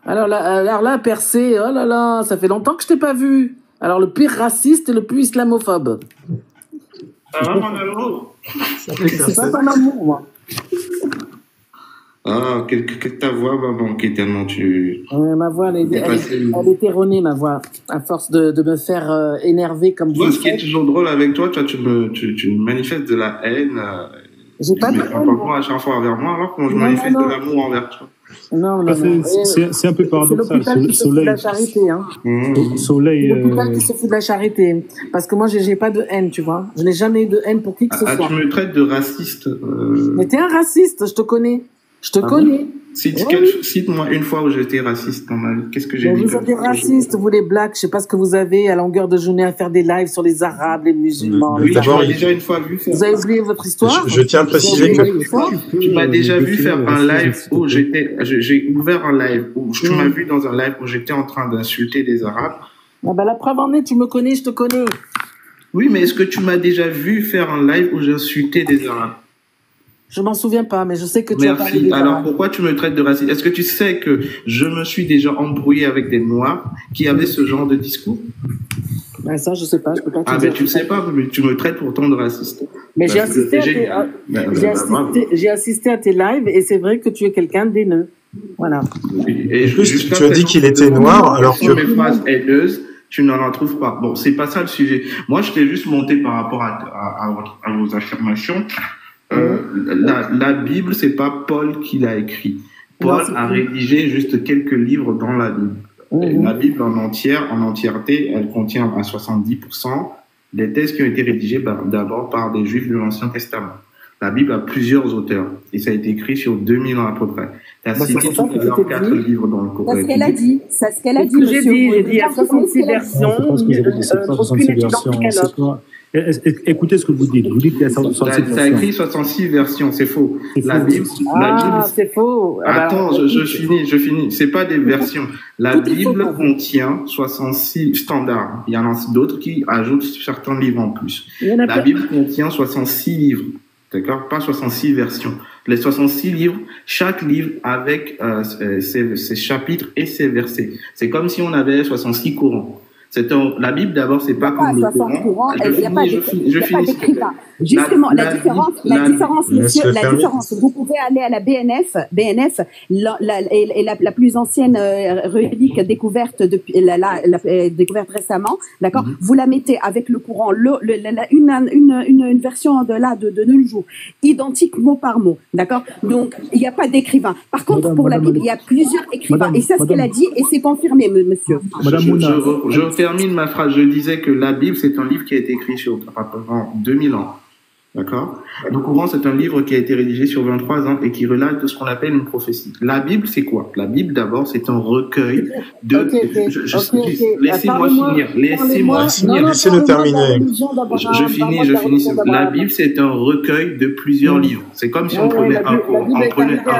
Alors là, Percé, oh là là, ça fait longtemps que je t'ai pas vu. Alors, le pire raciste et le plus islamophobe. Ça va, mon amour? C'est pas ton amour, moi. Ah, que ta voix va manquer tellement tu... Ma voix, elle est erronée, ma voix. À force de me faire énerver comme vous. Moi, ce qui est toujours drôle avec toi, tu me manifestes de la haine. J'ai pas de haine. Moi, à chaque fois envers moi, alors que je manifeste de l'amour envers toi. Non. C'est un peu paradoxal. C'est l'hôpital qui se fout de la charité. Hein. Soleil. L'hôpital qui se fout de la charité. Parce que moi, j'ai pas de haine, tu vois. Je n'ai jamais eu de haine pour qui que ce soit. Tu me traites de raciste. Mais t'es un raciste, je te connais. Je te connais. Cite-moi une fois où j'étais raciste dans ma vie. Qu'est-ce que j'ai dit? Vous êtes des racistes, vous les blacks. Je sais pas ce que vous avez à longueur de journée à faire des lives sur les Arabes, les musulmans. Oui, tu m'as déjà une fois vu faire. Vous avez oublié votre histoire? Je tiens à préciser que tu m'as déjà vu faire un live où j'ai ouvert un live où tu m'as vu dans un live où j'étais en train d'insulter les Arabes. Ah bah la preuve en est, tu me connais, je te connais. Oui, mais est-ce que tu m'as déjà vu faire un live où j'insultais des Arabes? Je m'en souviens pas, mais je sais que tu as parlé des Alors Arabes. pourquoi tu me traites de raciste? Est-ce que tu sais que je me suis déjà embrouillé avec des Noirs qui avaient ce genre de discours? Ben ça, je sais pas. Je peux pas te Ah dire. ben tu sais pas, mais tu me traites pourtant de raciste. Mais j'ai assisté à tes lives et c'est vrai que tu es quelqu'un d'haineux. Voilà. Et plus, tu as dit qu'il était noir, alors que... Mes phrases haineuses, tu n'en en trouves pas. Bon, c'est pas ça le sujet. Moi, je t'ai juste monté par rapport à vos affirmations. La Bible, c'est pas Paul qui l'a écrit. Paul a rédigé juste quelques livres dans la Bible. La Bible en entièreté, elle contient à 70% des textes qui ont été rédigés d'abord par des Juifs de l'Ancien Testament. La Bible a plusieurs auteurs et ça a été écrit sur 2000 ans à peu près. Tu as cité tout à l'heure 4 livres dans le Coran. C'est ce qu'elle a dit. C'est ce qu'elle a dit. J'ai dit, il y a 66 versions. Aucune est identique à l'autre. Écoutez ce que vous dites. Vous dites qu'il y a 66 versions. Ça a écrit 66 versions, c'est faux. La Bible, c'est faux. Attends, je finis. C'est pas des versions. La Bible contient 66 standards. Il y en a d'autres qui ajoutent certains livres en plus. La Bible contient 66 livres. D'accord? Pas 66 versions. Les 66 livres, chaque livre avec ses chapitres et ses versets. C'est comme si on avait 66 Corans. La Bible, d'abord, c'est pas comme le Coran. Il n'y a pas d'écrivain. Justement, la différence, monsieur, la différence. Vous pouvez aller à la BNF, la plus ancienne relique découverte découverte récemment, d'accord? Vous la mettez avec le Coran, une version de nos jours, identique mot par mot, d'accord? Donc, il n'y a pas d'écrivain. Par contre, pour la Bible, il y a plusieurs écrivains. Et c'est ce qu'elle a dit, et c'est confirmé, monsieur. Je termine ma phrase. Je disais que la Bible, c'est un livre qui a été écrit sur pratiquement 2000 ans. D'accord? Le Coran, c'est un livre qui a été rédigé sur 23 ans et qui relate de ce qu'on appelle une prophétie. La Bible, c'est quoi? La Bible, d'abord, c'est un recueil de... Laissez-moi finir. Laissez-le terminer. Je finis. La Bible, c'est un recueil de plusieurs livres. C'est comme si on prenait un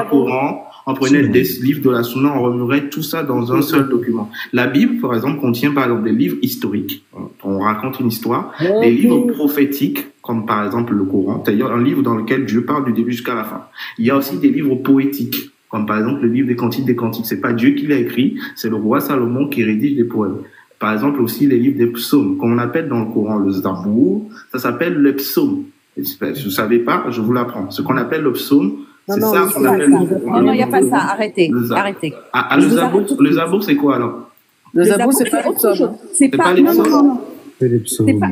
Coran, on prenait des livres de la Sunna, on remuerait tout ça dans un seul document. La Bible, par exemple, contient par exemple des livres historiques. On raconte une histoire. Des livres prophétiques, comme par exemple le Coran. C'est-à-dire un livre dans lequel Dieu parle du début jusqu'à la fin. Il y a aussi des livres poétiques, comme par exemple le livre des Cantiques des Cantiques. C'est pas Dieu qui l'a écrit, c'est le roi Salomon qui rédige des poèmes. Par exemple aussi les livres des psaumes, qu'on appelle dans le Coran le Zabour, ça s'appelle le psaume. Si vous ne savez pas, je vous l'apprends. Ce qu'on appelle le psaume, c'est ça qu'on appelle non, il n'y a pas ça. Arrêtez. Le Zabour, c'est quoi alors? Le Zabour, c'est pas les psaumes. C'est pas les psaumes.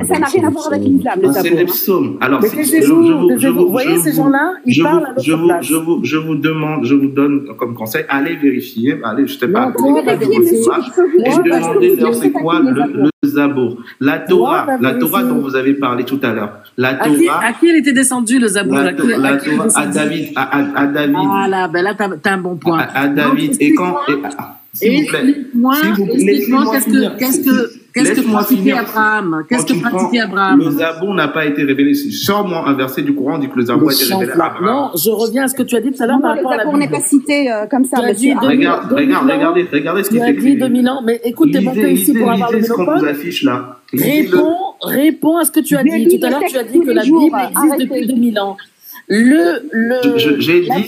Ça n'a rien à voir avec l'islam, le Zabour. C'est les psaumes. Alors, vous voyez ces gens-là, ils parlent à notre place. Je vous donne comme conseil, allez vérifier, je t'ai pas et demandez-leur c'est quoi le Zabour. La Torah dont vous avez parlé tout à l'heure. La Torah. À qui elle était descendue, le Zabour? La Torah, à David. Voilà, ben là, t'as un bon point. À David. Et quand, s'il vous plaît. Explique-moi, qu'est-ce que pratiquait Abraham? Le Zabour n'a pas été révélé. Sors-moi un verset du Coran, on dit que le Zabour a été révélé à Abraham. Non, je reviens à ce que tu as dit tout à l'heure par rapport à la Bible. Le Zabour n'est pas cité comme ça. Regardez ce qui est écrit. 2000 ans, mais écoute, t'es monté ici pour avoir le monopole. Lisez ce qu'on vous affiche là. Réponds à ce que tu as dit. Tout à l'heure, tu as dit que la Bible existe depuis 2000 ans. La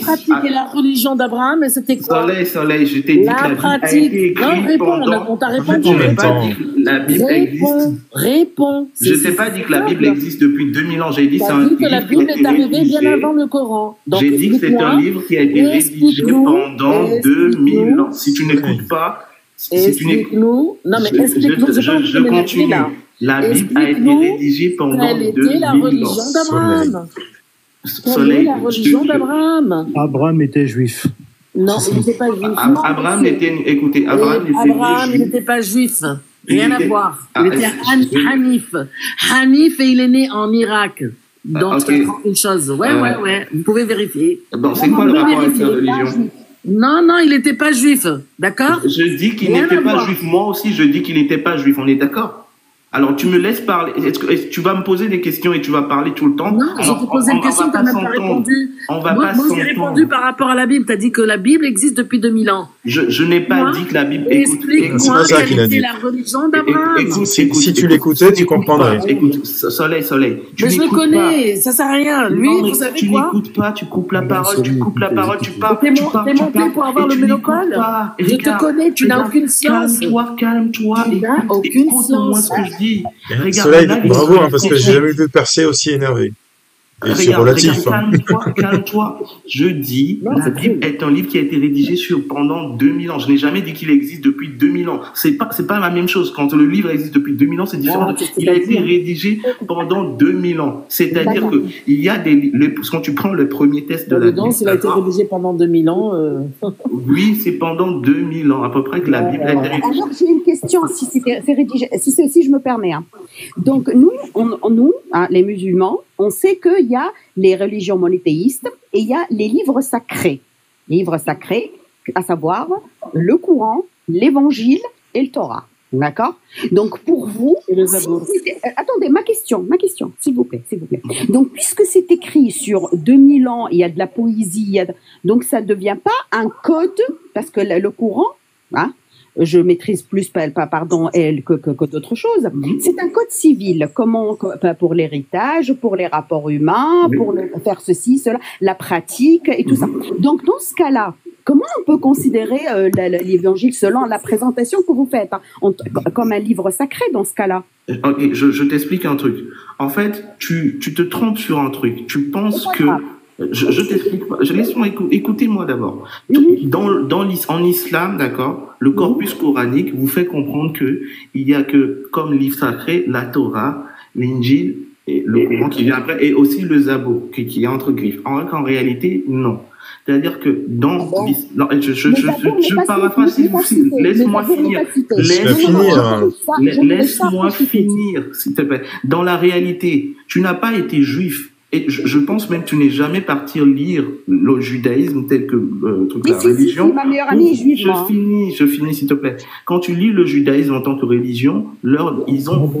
pratique et la religion d'Abraham, et c'était quoi? Soleil, je t'ai dit que la Bible a été écrite pendant... On t'a répondu. Je n'ai pas dit que la Bible existe. Réponds. Je t'ai pas dit que la Bible existe depuis 2000 ans. J'ai dit c'est un livre que la Bible est arrivée bien avant le Coran. J'ai dit que c'est un livre qui a été rédigé pendant 2000 ans. Si tu n'écoutes pas... Explique-nous. Non, mais explique-nous. Je continue. La Bible a été rédigée pendant 2000 ans. Quelle était la religion d'Abraham? Soleil. La religion d'Abraham. Abraham était juif. Non, il n'était pas juif. Abraham était... Écoutez, Abraham n'était pas juif. Rien à voir. Il était Hanif. Hanif, et il est né en Irak. Donc, c'est une chose. Ouais. Vous pouvez vérifier. Bon, c'est quoi le rapport avec la religion? Non, il n'était pas juif. D'accord? Je dis qu'il n'était pas juif. Moi aussi, je dis qu'il n'était pas juif. On est d'accord? Alors, tu me laisses parler. Est-ce que tu vas me poser des questions et tu vas parler tout le temps? Non, je t'ai posé une question, tu n'as même pas répondu. Moi, j'ai répondu par rapport à la Bible. Tu as dit que la Bible existe depuis 2000 ans. Je n'ai pas dit que la Bible... Explique-moi quelle était la religion d'Abraham. Si tu l'écoutais, tu comprendrais. Écoute, Soleil. Mais je le connais, ça sert à rien. Lui, vous savez tu quoi? Tu n'écoutes pas, tu coupes la parole, tu parles. T'es monté pour avoir le monopole. Je te connais, tu n'as aucune science. Calme-toi. Écoute-moi ce que je dis. Soleil, bravo, parce que j'ai jamais vu Percé aussi énervé. Et c'est relatif. Calme-toi. Je dis, la Bible est un livre qui a été rédigé pendant 2000 ans. Je n'ai jamais dit qu'il existe depuis 2000 ans. C'est pas la même chose. Quand le livre existe depuis 2000 ans, c'est différent. Il a été rédigé pendant 2000 ans. C'est-à-dire que il y a quand tu prends le premier test de la Bible. Il a été rédigé pendant 2000 ans. Oui, c'est pendant 2000 ans, à peu près, que la Bible a été rédigée. Alors, j'ai une question, si je me permets. Donc, nous, les musulmans, on sait qu'il y a les religions monothéistes et il y a les livres sacrés. Les livres sacrés, à savoir le Coran, l'Évangile et le Torah. D'accord? Donc, pour vous... attendez, ma question, s'il vous plaît. Donc, puisque c'est écrit sur 2000 ans, il y a de la poésie, donc ça ne devient pas un code, parce que le Coran... je maîtrise plus que d'autres choses. C'est un code civil, pour l'héritage, pour les rapports humains, pour faire ceci, cela, la pratique et tout ça. Donc, dans ce cas-là, comment on peut considérer l'évangile selon la présentation que vous faites, comme un livre sacré dans ce cas-là? Ok, je t'explique un truc. En fait, tu te trompes sur un truc. Tu penses que... Je t'explique pas. Laisse-moi écoutez-moi d'abord. En islam, d'accord, le corpus coranique vous fait comprendre que il y a que comme livre sacré la Torah, l'Injil et le Coran qui vient après, et aussi le Zabour qui est entre griffes. En réalité, non. C'est-à-dire que je paraphrase, laisse-moi finir. Laisse-moi finir, s'il te plaît. Dans la réalité, tu n'as pas été juif. Et je pense même que tu n'es jamais parti lire le judaïsme tel que la religion. Si, ma meilleure amie est juive. Je finis, s'il te plaît. Quand tu lis le judaïsme en tant que religion, ils ont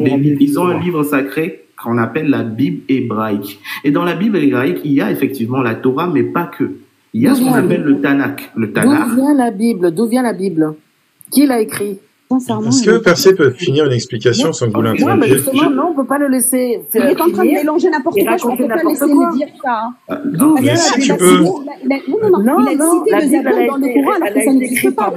un livre sacré qu'on appelle la Bible hébraïque. Et dans la Bible hébraïque, il y a effectivement la Torah, mais pas que. Il y a ce qu'on appelle le Tanakh. D'où vient la Bible? Qui l'a écrit? Est-ce que Percé peut finir une explication sans que vous l'interrompiez? Non, mais justement, non, on ne peut pas le laisser. Il est en train de mélanger n'importe quoi, je ne peux pas laisser lui dire ça. Mais si tu peux... Non, il a cité le Zabour dans le Coran, alors que ça n'existe pas.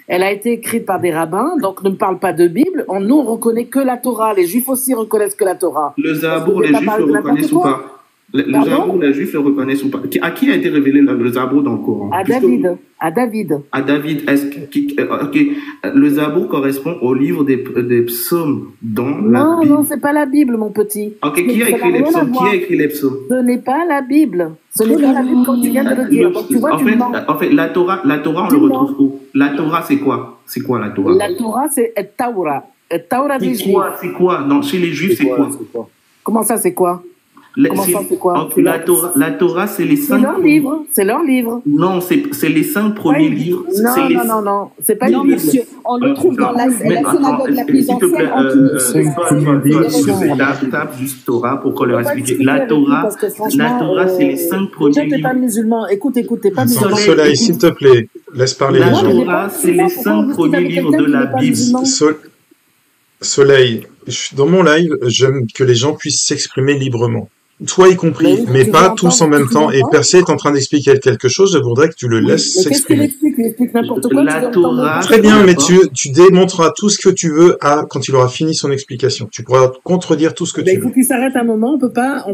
Elle a été écrite par des rabbins, donc ne parle pas de Bible. Nous, on reconnaît que la Torah. Les Juifs aussi reconnaissent que la Torah. Le Zabour, les Juifs le reconnaissent ou pas? Le Zabour, les Juifs le reconnaissent ou pas? À qui a été révélé le Zabour dans le Coran? À David. À David. Le Zabour correspond au livre des psaumes dans la Bible. Non, c'est pas la Bible, mon petit. Ok, qui a écrit les psaumes? Ce n'est pas la Bible. Ce n'est pas la Bible quand tu viens de le dire. Donc, tu vois, en fait, la Torah, on le retrouve où? La Torah, c'est quoi? C'est quoi la Torah? La Torah, c'est Taura. Taura des Juifs. C'est quoi? Non, chez les Juifs, c'est quoi? Comment ça, c'est quoi? Comment ça, c'est quoi? La Torah, c'est les 5... C'est leur livre. Non, c'est les 5 premiers livres. Non. C'est pas non, monsieur. On le trouve dans la synagogue la plus ancienne en Tunisie. Tape juste Torah pour qu'on leur explique. La Torah, c'est les 5 premiers livres. T'es pas musulman. Écoute, t'es pas musulman. Soleil, s'il te plaît, laisse parler les gens. La Torah, c'est les 5 premiers livres de la Bible. Soleil, dans mon live, j'aime que les gens puissent s'exprimer librement. toi y compris, mais pas tous en même temps. Et Percy est en train d'expliquer quelque chose, je voudrais que tu le laisses s'exprimer. Il explique n'importe quoi. Très bien, mais tu démontreras tout ce que tu veux quand il aura fini son explication. Tu pourras contredire tout ce que tu veux. Il faut qu'il s'arrête un moment, on peut pas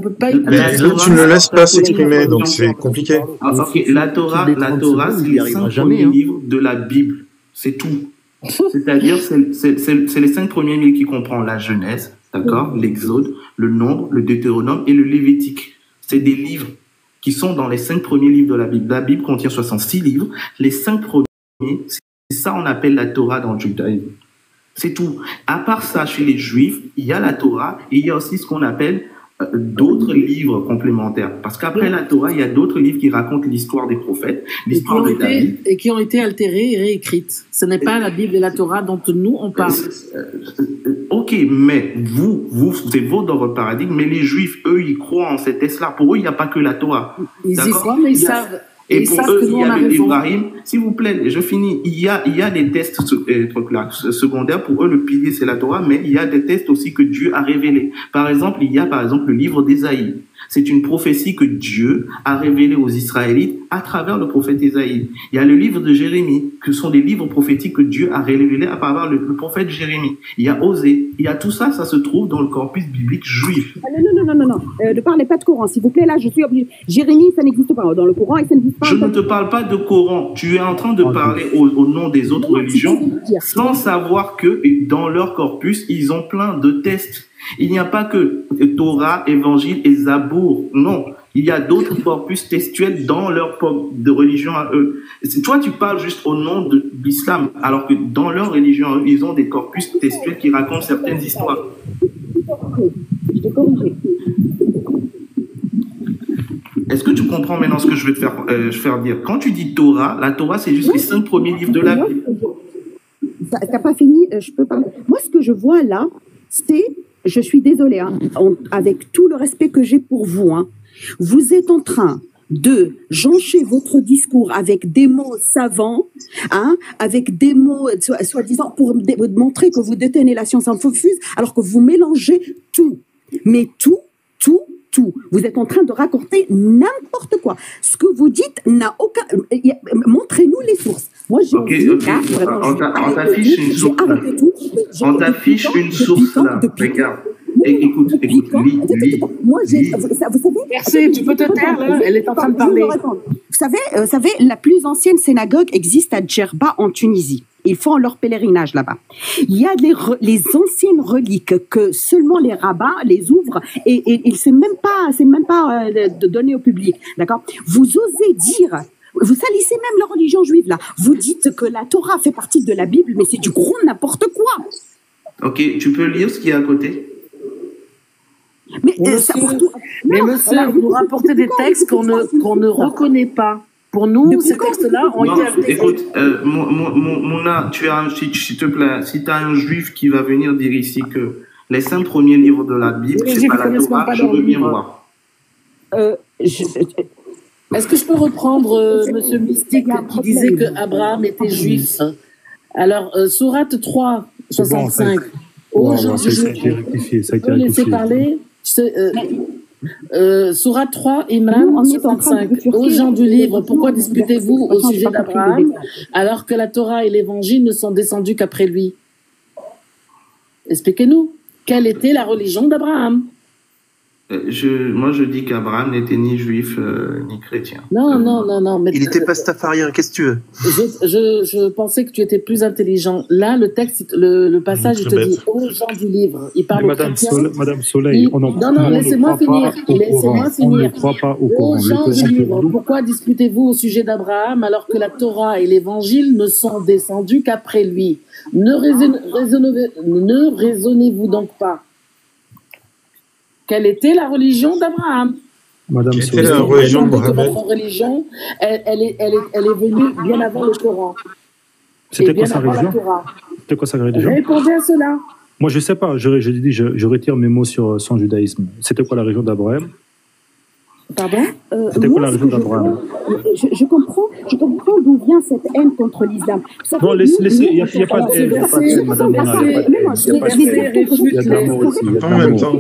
mais là, tu ne le laisses pas s'exprimer, donc c'est compliqué. Ok, la Torah, c'est les 5 premiers livres de la Bible. C'est tout. C'est-à-dire, c'est les 5 premiers livres qui comprennent la Genèse, d'accord, l'Exode, le Nombre, le Deutéronome et le Lévitique. C'est des livres qui sont dans les 5 premiers livres de la Bible. La Bible contient 66 livres. Les 5 premiers, c'est ça on appelle la Torah dans le judaïsme. C'est tout. À part ça, chez les Juifs, il y a la Torah et il y a aussi ce qu'on appelle d'autres livres complémentaires. Parce qu'après la Torah, il y a d'autres livres qui racontent l'histoire des prophètes, l'histoire de David. Et qui ont été altérés et réécrites. Ce n'est pas la Bible et la Torah dont nous, on parle. Ok, mais c'est vous dans votre paradigme, mais les Juifs, eux, ils croient en cette texte-là. Pour eux, il n'y a pas que la Torah. Ils y croient, mais ils savent. Et pour eux, il y a Ibrahim. S'il vous plaît, je finis. Il y a des tests secondaires. Pour eux, le pilier, c'est la Torah, mais il y a des tests aussi que Dieu a révélés. Par exemple, il y a, le livre d'Ésaïe. C'est une prophétie que Dieu a révélée aux Israélites à travers le prophète Ésaïe. Il y a le livre de Jérémie, que sont des livres prophétiques que Dieu a révélés à travers le prophète Jérémie. Il y a Osée. Il y a tout ça, ça se trouve dans le corpus biblique juif. Non. Ne parlez pas de Coran, s'il vous plaît. Là, je suis obligée. Jérémie, ça n'existe pas dans le Coran et ça n'existe pas. Je ne te parle pas de Coran. Tu es en train de parler au nom des autres religions sans savoir que dans leur corpus, ils ont plein de tests. Il n'y a pas que Torah, Évangile et Zabour. Non, il y a d'autres corpus textuels dans leur de religion à eux. Toi, tu parles juste au nom de l'islam, alors que dans leur religion à eux, ils ont des corpus textuels qui racontent certaines histoires. Est-ce que tu comprends maintenant ce que je vais te faire dire? Quand tu dis Torah, la Torah, c'est juste les 5 premiers livres de la Bible. T'as pas fini, je peux parler. Moi, ce que je vois là, c'est... Je suis désolée, avec tout le respect que j'ai pour vous, vous êtes en train de joncher votre discours avec des mots savants, avec des mots soi-disant pour montrer que vous détenez la science infuse, alors que vous mélangez tout. Mais tout. Vous êtes en train de raconter n'importe quoi. Ce que vous dites n'a aucun... Montrez-nous les sources. Moi, j'ai on t'affiche une source. On t'affiche une source là. Regarde. Écoute, lis. Moi, vous savez... Merci, tu peux te taire, là. Elle est en train de parler. Vous savez, la plus ancienne synagogue existe à Djerba, en Tunisie. Ils font leur pèlerinage là-bas. Il y a les anciennes reliques que seulement les rabbins les ouvrent et c'est même pas de donner au public, d'accord? Vous osez dire, vous salissez même la religion juive là. Vous dites que la Torah fait partie de la Bible, mais c'est du gros n'importe quoi. Ok, tu peux lire ce qu'il y a à côté? Mais monsieur, vous rapportez des textes qu'on ne reconnaît pas. Pour nous, ces textes-là ont été actés. Écoute, Mouna, s'il te plaît, si tu as un juif qui va venir dire ici que les 5 premiers livres de la Bible, c'est pas la Torah, je veux bien voir. Est-ce que je peux reprendre monsieur Mystique qui disait que Abraham était juif? Alors, sourate 3, 65. Ça a été rectifié. Je peux laisser parler. Sourate 3, Imran 65. Aux gens du livre, pourquoi disputez-vous au sujet d'Abraham alors que la Torah et l'Évangile ne sont descendus qu'après lui? Expliquez-nous. Quelle était la religion d'Abraham? Moi, je dis qu'Abraham n'était ni juif ni chrétien. Non. Mais il était pastafarien, qu'est-ce que tu veux? Je pensais que tu étais plus intelligent. Là, le texte, le passage, il te dit aux gens du livre. Il parle aux chrétiens. Madame Soleil, non, laissez-moi finir. On ne croit pas au Coran. Aux gens du livre, pourquoi disputez-vous au sujet d'Abraham alors que la Torah et l'Évangile ne sont descendus qu'après lui? Ne raisonnez-vous donc pas? Quelle était la religion d'Abraham? Madame Soleil, la religion de Mohammed. Votre religion, elle est venue bien avant le Coran. C'était quoi sa religion? C'était quoi sa religion? Répondez à cela. Moi, je sais pas. Je retire mes mots sur son judaïsme. C'était quoi la religion d'Abraham? Pardon? C'était quoi la religion d'Abraham? Je comprends d'où vient cette haine contre l'islam. Non, laissez, il n'y a pas de haine, madame. Il y a de l'amour aussi. En même temps.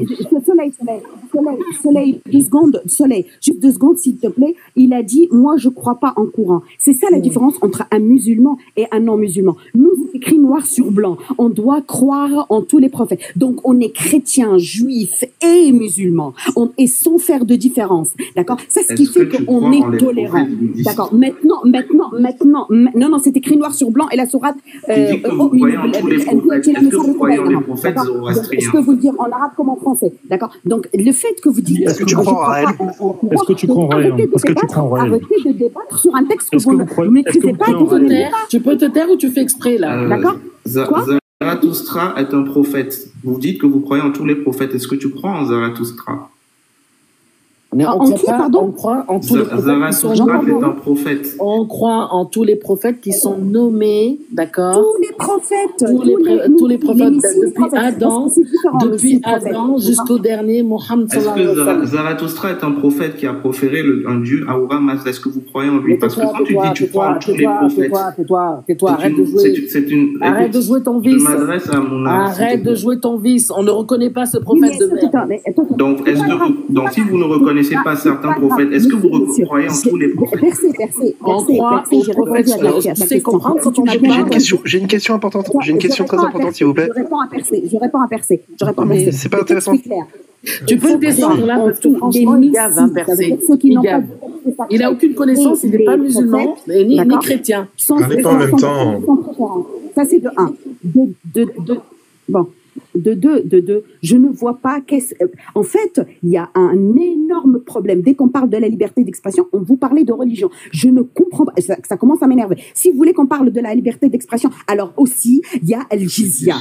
Soleil, 2 secondes, Soleil, juste 2 secondes, s'il te plaît. Il a dit, moi, je crois pas en courant. C'est ça la différence entre un musulman et un non-musulman. Nous, c'est écrit noir sur blanc. On doit croire en tous les prophètes. Donc, on est chrétien, juif et musulman. Et sans faire de différence. D'accord? C'est ce qui fait qu'on est tolérant. D'accord? Maintenant, non, c'est écrit noir sur blanc et la sourate, est-ce que vous croyez en tous les prophètes? Est-ce que vous croyez en les prophètes zoroastriens? Je peux vous le dire en arabe comme en français. D'accord? Donc, le fait que vous dites... Est-ce que tu crois en Raël? Est-ce que tu crois en Raël? Est-ce que tu crois en Raël? Arrêtez de débattre sur un texte que vous ne maîtrisez pas. Tu peux te taire ou tu fais exprès, là? D'accord? Zarathustra est un prophète. Vous dites que vous croyez en tous les prophètes. Est-ce que tu crois en Zarathustra? En qui, pardon? On croit en tous les prophètes. Zarathustra est un prophète. On croit en tous les prophètes qui sont nommés, d'accord? Tous les prophètes. Tous les prophètes depuis Adam jusqu'au dernier Mohammed Est-ce sallallahu alayhi wa sallam. que Zarathustra est un prophète qui a proféré un dieu, Ahura Mazda? Est-ce que vous croyez en lui? Parce que quand tu dis tu crois en tous les prophètes... Tais-toi, arrête de jouer. Arrête de jouer ton vice. Je m'adresse à mon âme. Arrête de jouer ton vice. On ne reconnaît pas ce prophète de merde. Donc, si vous ne reconnaissez pas certains prophètes, est-ce que vous croyez en tous les prophètes? On croit aux prophètes. Tu sais comprendre quand on a J'ai une question importante. J'ai une question très importante, s'il vous plaît. Je réponds à Percé. C'est pas intéressant. Tu peux le descendre là parce que franchement, il gave, hein, Percé. Il gave. Il n'a aucune connaissance, il n'est pas musulman, ni chrétien. On n'est pas en même temps. Ça, c'est de 1. Bon. De deux, je ne vois pas en fait, il y a un énorme problème. Dès qu'on parle de la liberté d'expression, on vous parle de religion. Je ne comprends pas, ça commence à m'énerver. Si vous voulez qu'on parle de la liberté d'expression, alors aussi, il y a Al-Jizya.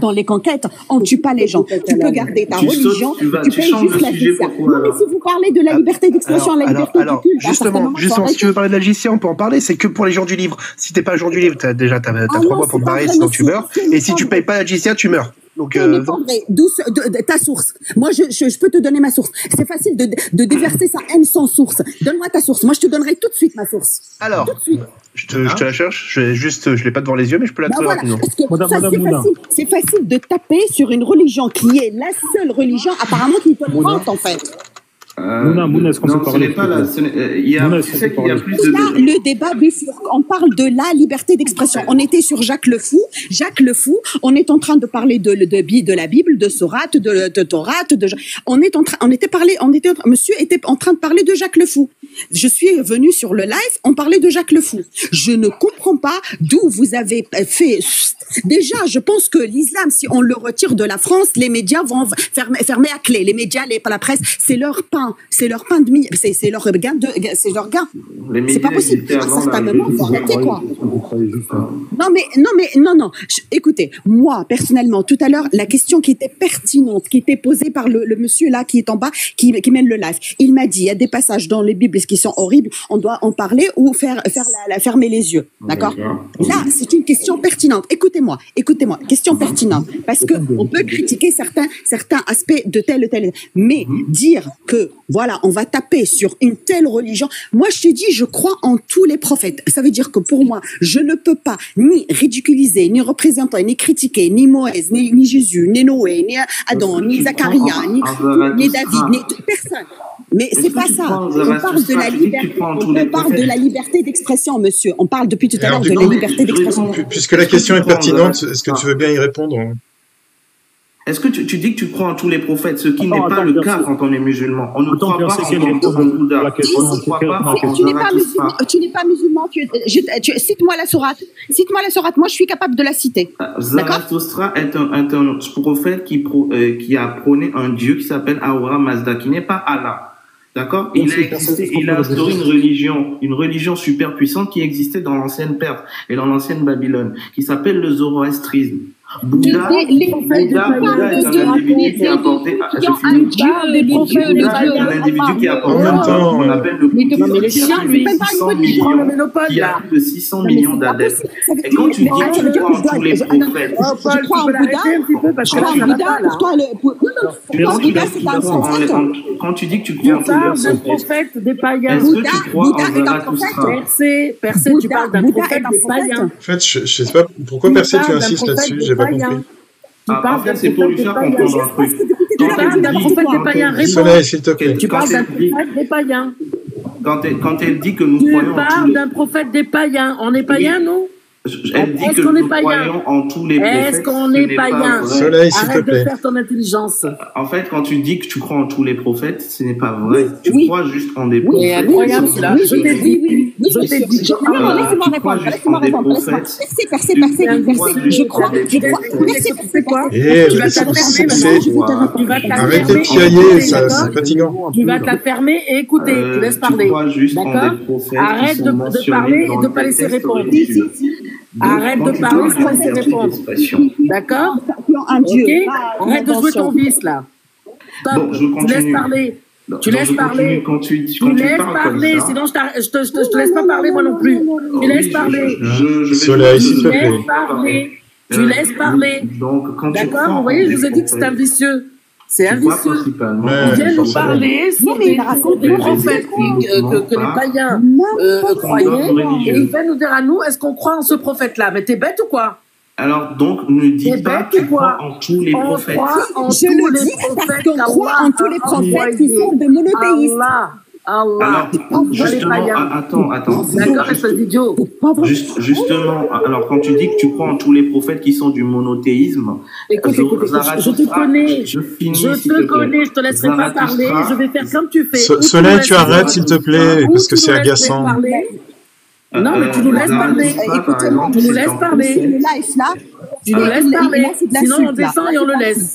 Dans les conquêtes, on tue pas les gens. Tu peux garder ta religion, tu payes juste la jizya. Non, mais si vous parlez de la liberté d'expression, la liberté du culte... Justement, si tu veux parler de l'Al-Jizya, on peut en parler, c'est que pour les gens du livre. Si t'es pas un jour du livre, t'as 3 mois pour te barrer, sinon tu meurs. Et si tu payes pas la jizya, tu meurs. Donc, ta source. Moi, je peux te donner ma source. C'est facile de déverser sa haine sans source. Donne-moi ta source. Moi, je te donnerai tout de suite ma source. Alors, je te la cherche. Je l'ai pas devant les yeux, mais je peux la trouver rapidement. C'est facile de taper sur une religion qui est la seule religion apparemment qui est tolérante, en fait. Mouna, est-ce qu'on peut parler? Tu sais qu'il y a plus de... Là, le débat, on parle de la liberté d'expression. On était sur Jacques le Fou. On est en train de parler de la Bible, de Sourate, de Torah, monsieur était en train de parler de Jacques le Fou. Je suis venue sur le live, on parlait de Jacques le Fou. Je ne comprends pas d'où vous avez fait... Déjà, je pense que l'islam, si on le retire de la France, les médias vont fermer à clé. Les médias, la presse, c'est leur pain de mie, c'est leur gain. C'est pas possible. À un certain moment, faut arrêter, quoi. Non. Écoutez, moi, personnellement, tout à l'heure, la question qui était pertinente, qui était posée par le monsieur là, qui est en bas, qui mène le live, il m'a dit, il y a des passages dans les Bibles qui sont horribles, on doit en parler ou fermer les yeux. D'accord? Là, c'est une question pertinente. Écoutez-moi, question pertinente. Parce que on peut critiquer certains aspects de tel ou tel. Mais dire que, voilà, on va taper sur une telle religion. Moi, je te dis, je crois en tous les prophètes. Ça veut dire que pour moi, je ne peux pas ni ridiculiser, ni représenter, ni critiquer, ni Moïse, ni Jésus, ni Noé, ni Adam, ni Zacharia, ni David, ni personne. Mais c'est pas ça. On parle de la liberté d'expression, monsieur. On parle depuis tout à l'heure de la liberté d'expression. Puisque la question est pertinente, est-ce que tu veux bien y répondre? Est-ce que tu dis que tu crois en tous les prophètes, ce qui n'est pas le cas quand on est musulman? On ne croit pas en Bouddha. Tu n'es pas musulman. Cite-moi la sourate. Moi, je suis capable de la citer. Zarathustra est un prophète qui a prôné un dieu qui s'appelle Ahura Mazda, qui n'est pas Allah. D'accord? Il a instauré une religion super puissante qui existait dans l'ancienne Perse et dans l'ancienne Babylone, qui s'appelle le zoroastrisme. Bouddha est un individu qui a apporté on appelle le qui a plus de 600 millions d'adeptes. Et quand tu dis que tu crois en tous les prophètes, quand tu dis que tu crois en tous les prophètes, des païens, est-ce que tu crois en Zarathustra? Percé, tu parles d'un prophète des païens. En fait, je sais pas pourquoi Percé tu insistes là-dessus, j'ai pas compris. fait, c'est pour lui faire comprendre un truc. Tu parles d'un prophète des païens, réponds. Soleil, s'il te plaît. Tu parles d'un prophète des païens. Quand elle dit que nous Tu croyons parles d'un prophète des païens. On est païens, nous? Elle dit que nous croyons en tous les prophètes. Est-ce qu'on est païens? Soleil, s'il te Arrête de plaît. faire ton intelligence. En fait, quand tu dis que tu crois en tous les prophètes, ce n'est pas vrai. Tu crois juste en des C'est prophètes. incroyable, cela. Je t'ai dit. Je t'ai dit. Non, laissez-moi répondre. Laissez-moi répondre. Percez. Je crois. C'est quoi? Eh, Tu vas te la fermer maintenant. Tu vas te la arrêtez de fermer. piailler, ça, c'est fatigant. Tu vas te la fermer et écouter. Tu laisses parler. Tu crois juste en D'accord? des prophètes. Arrête de parler et de pas laisser répondre. Arrête de parler sans laisser répondre. D'accord? Un Dieu. Ok? Arrête de jouer ton vice, là. Stop. Bon, je Tu continue. laisses parler. Tu laisses parler. Quand tu laisses parles parler, comme ça, sinon je te laisse pas parler moi non plus. Tu laisses parler. Soleil, s'il te Tu plaît. laisses parler. Tu laisses parler. Donc, quand tu D'accord? Vous voyez, je vous ai dit que c'est un vicieux. C'est un vicieux. principalement. Il vient nous parler sur des prophètes que les païens croyaient, et il va nous dire à nous, est-ce qu'on croit en ce prophète-là? Mais t'es bête ou quoi? Alors, donc, ne dis T'es pas bête que tu ou quoi? crois en tous les On prophètes. croit en Je tous le les dis parce prophètes qu'on croit en tous les prophètes qui sont de monothéistes. Allah. Justement, attends. D'accord, espèce d'idiot. Justement, alors quand tu dis que tu crois en tous les prophètes qui sont du monothéisme, Écoute, je te connais. Je te laisserai pas parler. Je vais faire comme tu fais. Soleil, tu arrêtes, s'il te plaît, parce que c'est agaçant. Non, mais tu nous laisses parler. Écoutez-moi, Tu nous laisses parler. le live là. Tu nous laisses parler. Là, c'est de la Sinon, suite, on descend là. et on le laisse.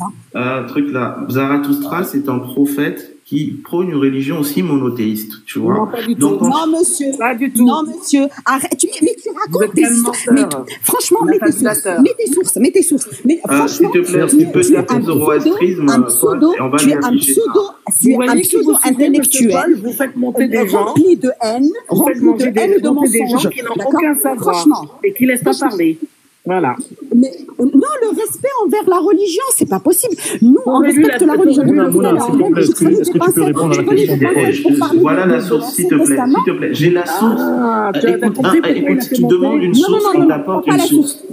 truc là, Zarathustra, c'est un prophète qui prône une religion aussi monothéiste, tu vois. Non, pas du tout. Donc, Non, monsieur. Pas du tout. Non, monsieur. Arrête. Mais tu Vous racontes êtes des tellement histoires. Mais peur. franchement, mets tes sources. Mets tes sources. Mais s'il franchement, te plaît, tu peux taper zoroastrisme, un pseudo, et on va tu lui es un afficher ça. pseudo, tu es un pseudo intellectuel. Vous faites monter des gens. Rempli de haine, Vous faites rempli de haine et de monter des gens mensonges. qui n'ont D'accord? aucun savoir Franchement. et qui laissent pas parler. Voilà. Mais non, le respect envers la religion, c'est pas possible. Nous, on Mais lui, respecte la la religion. Mouna, s'il te plaît, est-ce que tu peux répondre à la question? Voilà la source, s'il te plaît. J'ai la source. Ah, tu as compris pourquoi il a Écoute, fait tu monter? demandes une Non, source, non, on non, t'apporte pas une la source. source.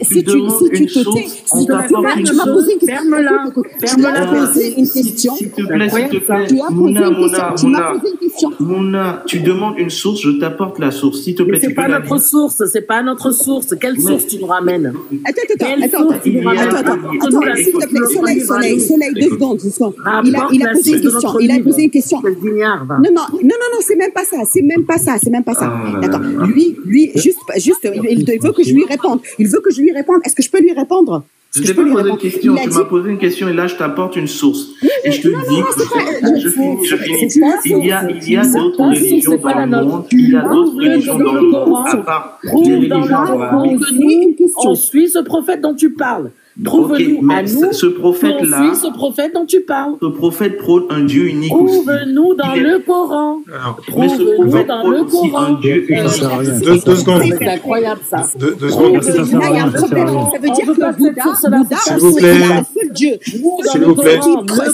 Si tu demandes te une tais, source, si tu m'as posé une question. Ferme-la. Tu m'as posé une question. S'il te plaît, Tu as posé une question. Tu m'as posé une question. Mouna, tu demandes une source, je t'apporte la source. S'il te Mais plaît, c'est tu peux pas la notre source, c'est pas notre source. Quelle source tu nous ramènes? Attends, s'il te plaît, Soleil, 2 secondes. Il a posé une question. Non, c'est même pas ça. D'accord. Lui, juste, il veut que je lui réponde. Est-ce que je peux lui répondre? Je t'ai pas posé une question, tu m'as posé une question et là je t'apporte une source. Et je te dis, je finis. Il y a d'autres religions dans le monde, il y a d'autres religions dans le monde, à part les religions coraniques. On suit ce prophète dont tu parles. Trouve-nous à nous. Ce prophète-là. On suit ce prophète dont tu parles. Ce prophète prône un Dieu unique aussi. Trouve-nous dans le Coran. Mais ce prophète prône aussi un Dieu unique. 2 secondes. C'est incroyable ça. 2 secondes. Là, il y a un problème. Ça veut dire que Bouddha, S'il vous plaît. il a un seul Dieu. S'il vous plaît.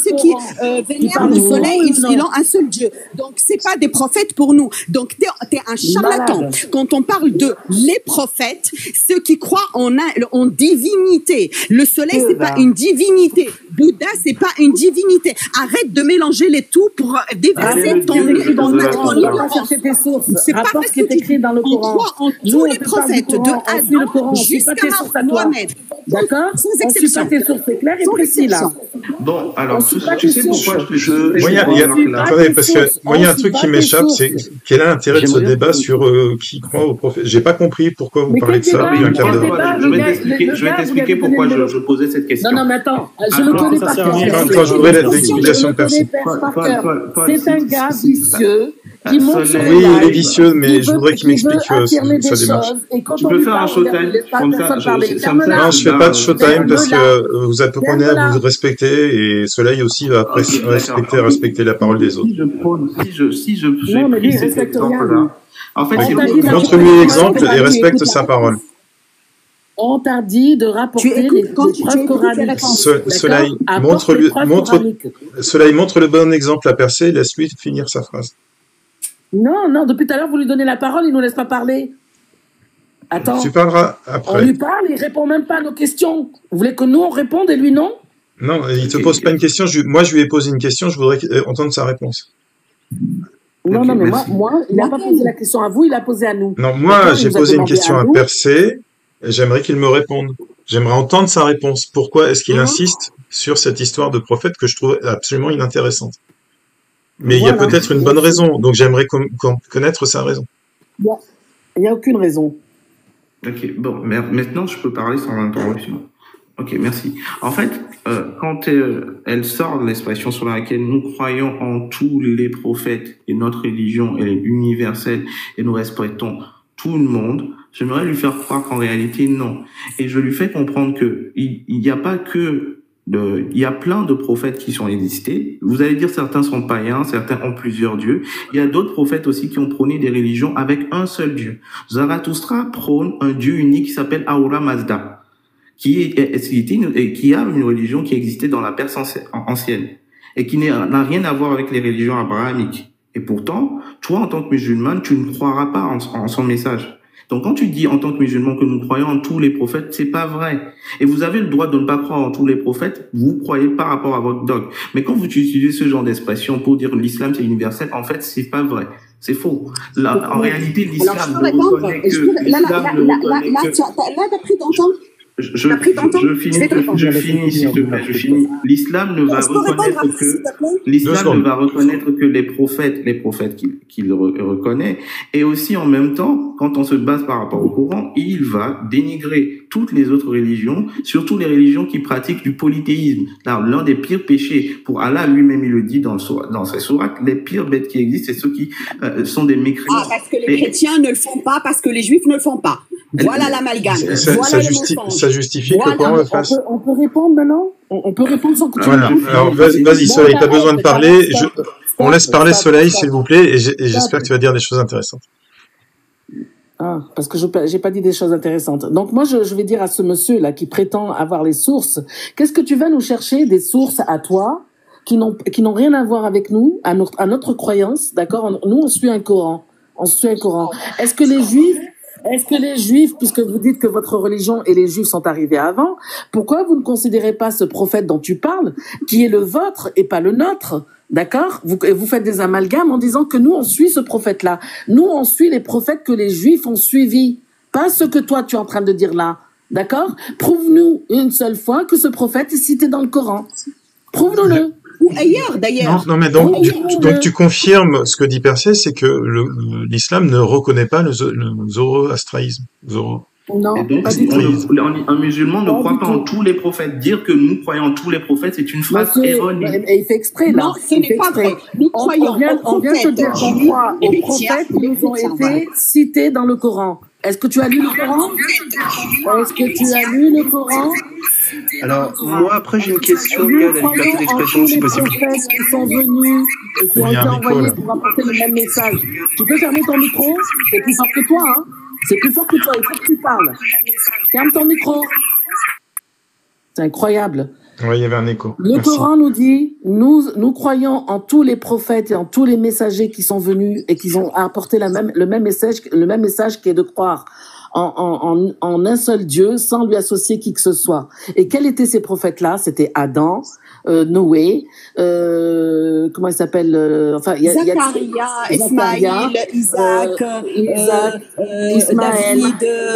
Ceux qui vénèrent le soleil, ils ont un seul Dieu. Donc, c'est pas des prophètes pour nous. Donc, t'es un charlatan. Quand on parle de les prophètes, ceux qui croient en divinité. Le soleil, c'est pas une divinité. Bouddha, c'est pas une divinité. Arrête de mélanger les tout pour déverser ton ignorance. C'est pas ce qui est écrit dans le On Coran. croit en tous les prophètes, de Adam jusqu'à Mohamed. D'accord? On suit pas tes sources, c'est clair et précis là. Bon, alors, tu sais pourquoi je Attendez, parce que moi, il y a un truc qui m'échappe, c'est quel est l'intérêt de ce débat sur qui croit au prophète. J'ai pas compris pourquoi vous parlez de ça depuis un quart d'heure. Je vais t'expliquer pourquoi je posais cette question. Non, mais attends, je le connais par cœur. Quand je voudrais l'explication de personne. C'est un gars vicieux qui monte sur Oui, il est vicieux, mais je voudrais qu'il m'explique sa démarche. Tu peux faire un showtime comme ça. Non, je fais pas de showtime parce que vous apprenez à vous respecter et Soleil aussi va respecter la parole des autres. Si j'ai pris cet exemple-là, en fait, montre-lui l'exemple et respecte sa parole. On t'a dit de rapporter les preuves coraniques. Soleil, montre le bon exemple à Persée, laisse-lui finir sa phrase. Non, depuis tout à l'heure, vous lui donnez la parole, il ne nous laisse pas parler. Attends. Tu parleras après. On lui parle, il répond même pas à nos questions. Vous voulez que nous, on réponde et lui, non? Non, il te pose pas une question. Moi, je lui ai posé une question, je voudrais entendre sa réponse. Non, non, mais moi, il n'a pas posé la question à vous, il a posé à nous. Non, moi, j'ai posé une question à Persée, et j'aimerais qu'il me réponde. J'aimerais entendre sa réponse. Pourquoi est-ce qu'il insiste sur cette histoire de prophète que je trouve absolument inintéressante? Mais il y a peut-être une bonne raison, donc j'aimerais connaître sa raison. Il n'y a aucune raison. Ok, bon, maintenant je peux parler sans interruption. Ok, merci. En fait, quand elle sort de l'expression sur laquelle nous croyons en tous les prophètes et notre religion, elle est universelle et nous respectons tout le monde, j'aimerais lui faire croire qu'en réalité, non. Et je lui fais comprendre que il n'y a pas que il y a plein de prophètes qui sont existés. Vous allez dire certains sont païens, certains ont plusieurs dieux. Il y a d'autres prophètes aussi qui ont prôné des religions avec un seul dieu. Zarathustra prône un dieu unique qui s'appelle Ahura Mazda, qui a une religion qui existait dans la Perse ancienne et qui n'a rien à voir avec les religions abrahamiques. Et pourtant, toi, en tant que musulman, tu ne croiras pas en son message. Donc, quand tu dis en tant que musulman que nous croyons en tous les prophètes, c'est pas vrai. Et vous avez le droit de ne pas croire en tous les prophètes, vous croyez par rapport à votre dogme. Mais quand vous utilisez ce genre d'expression pour dire l'islam c'est universel, en fait, c'est pas vrai. C'est faux. Là, en réalité, l'islam ne reconnaît que... Là, t'as pris ton temps. Je finis, s'il te plaît. L'islam ne va reconnaître que les prophètes qu'il reconnaît. Et aussi, en même temps, quand on se base par rapport au Coran, il va dénigrer toutes les autres religions, surtout les religions qui pratiquent du polythéisme. L'un des pires péchés, pour Allah lui-même, il le dit dans ses sourates, les pires bêtes qui existent, c'est ceux qui sont des mécréants. Ah, parce que les chrétiens ne le font pas, parce que les juifs ne le font pas. Voilà l'amalgame. Ça justifie que Coran le fasse. On peut répondre maintenant? On peut répondre sans que tu Voilà. Alors, vas-y, Soleil, t'as besoin de parler. On laisse parler Soleil, s'il vous plaît, et j'espère que tu vas dire des choses intéressantes. Ah, parce que j'ai pas dit des choses intéressantes. Donc moi, je vais dire à ce monsieur-là qui prétend avoir les sources, qu'est-ce que tu vas nous chercher des sources à toi qui n'ont rien à voir avec nous, à notre croyance, d'accord? Nous, on suit un Coran. Est-ce que les Juifs, puisque vous dites que votre religion et les Juifs sont arrivés avant, pourquoi vous ne considérez pas ce prophète dont tu parles, qui est le vôtre et pas le nôtre? D'accord? Vous faites des amalgames en disant que nous, on suit ce prophète-là. Nous, on suit les prophètes que les Juifs ont suivis. Pas ce que toi, tu es en train de dire là. D'accord? Prouve-nous une seule fois que ce prophète est cité dans le Coran. Prouve-nous-le. Ou ailleurs, d'ailleurs. Non, mais donc tu confirmes ce que dit Persée, c'est que l'islam ne reconnaît pas le zoroastraïsme. Non, et donc, un musulman ne croit pas en tous les prophètes. Dire que nous croyons en tous les prophètes, c'est une phrase erronée. Et il fait exprès, là. Non, ce n'est pas vrai. Nous croyons on vient de dire qu'on croit aux prophètes qui nous ont été cités dans le Coran. Est-ce que tu as lu le Coran? Alors, moi, après, j'ai une question liée à la liberté d'expression, si possible. Les prophètes qui sont venus et qui ont été envoyés pour apporter le même message. Tu peux fermer ton micro? C'est plus fort que toi, hein? C'est plus fort que toi, il faut que tu parles. Ferme ton micro. C'est incroyable. Oui, il y avait un écho. Le Coran nous dit, nous croyons en tous les prophètes et en tous les messagers qui sont venus et qui ont apporté le même message qui est de croire en un seul Dieu sans lui associer qui que ce soit. Et quels étaient ces prophètes-là? C'était Adam, Noé, comment il s'appelle? Zacharia, Ismaïl, Isaac, Ismaël,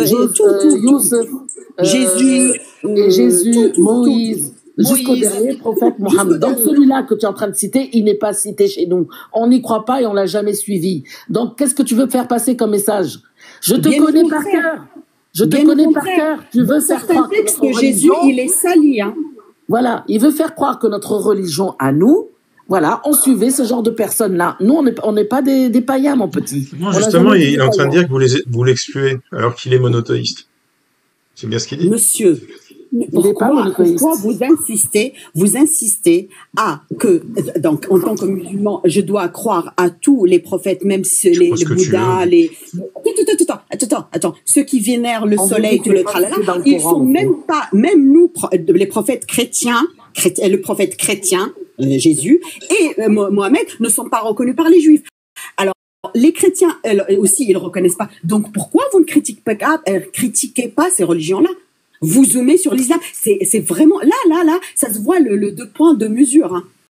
Youssef, Jésus, Moïse. Jusqu'au dernier prophète Mohammed. Donc celui-là que tu es en train de citer, il n'est pas cité chez nous. On n'y croit pas et on l'a jamais suivi. Donc qu'est-ce que tu veux faire passer comme message? Je te connais par cœur. Tu veux faire croire que notre Jésus, il est sali, hein. Voilà, il veut faire croire que notre religion à nous, voilà, on suivait ce genre de personnes-là. Nous, on n'est pas des païens, mon petit. Non, justement, il est en train de dire que vous l'excluez alors qu'il est monothéiste. C'est bien ce qu'il dit. Monsieur. Pourquoi vous insistez à que, donc, en tant que musulman, je dois croire à tous les prophètes, même si les Bouddhas, Attends, ceux qui vénèrent le soleil, tout le tralala, ils sont même pas, même nous, les prophètes chrétiens, le prophète chrétien, Jésus, et Mohamed, ne sont pas reconnus par les juifs. Alors, les chrétiens aussi, ils ne reconnaissent pas. Donc pourquoi vous ne critiquez pas ces religions-là? Vous zoomez sur l'islam. C'est vraiment là, ça se voit le deux points de mesure. Hein.